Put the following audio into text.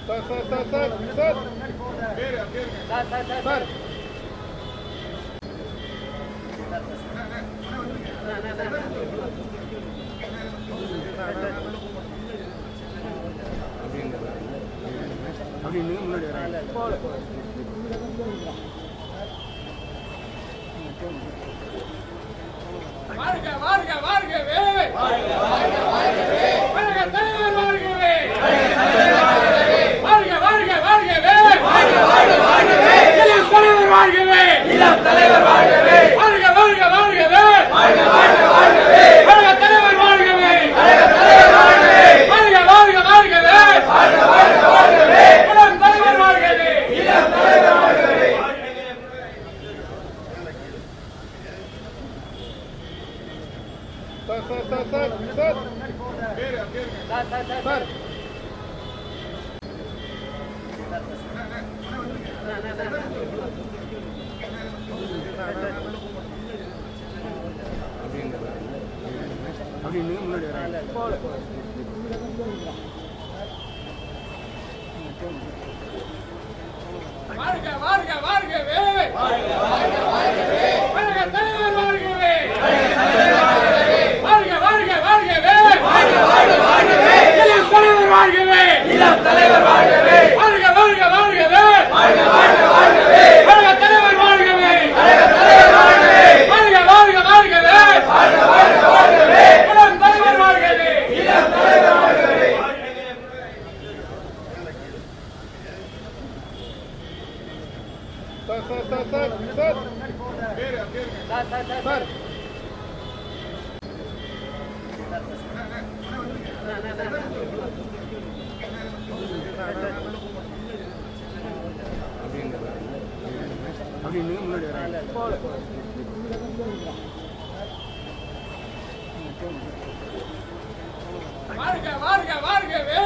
sir sir sir sir sir sir அப்படின்னு முன்னாடி வாழ்க வாழ்க வாழ்கவே வாழ்க தலைவர் வாழ்கவே வாழ்க வாழ்க வாழ்கவே இளம் தலைவர் வாழ்கவே வாழ்க வாழ்க வாழ்கவே வாழ்க தலைவர் வாழ்கவே வாழ்க வாழ்க வாழ்கவே இளம் தலைவர் வாழ்கவே sir sir sir sir sir அப்படின்னு முன்னாடி வாழ்க வாழ்க வாழ்கவே வாழ்க தலைவர் வாழ்கவே வாழ்க வாழ்க வாழ்கவே இளம் தலைவர் வாழ்கவே வாழ்க வாழ்க வாழ்கவே வாழ்க தலைவர் வாழ்கவே வாழ்க வாழ்க வாழ்கவே இளம் தலைவர் வாழ்கவே sir sir sir sir sir அப்படின்னு முன்னாடி வாழ்க வாழ்க வாழ்கவே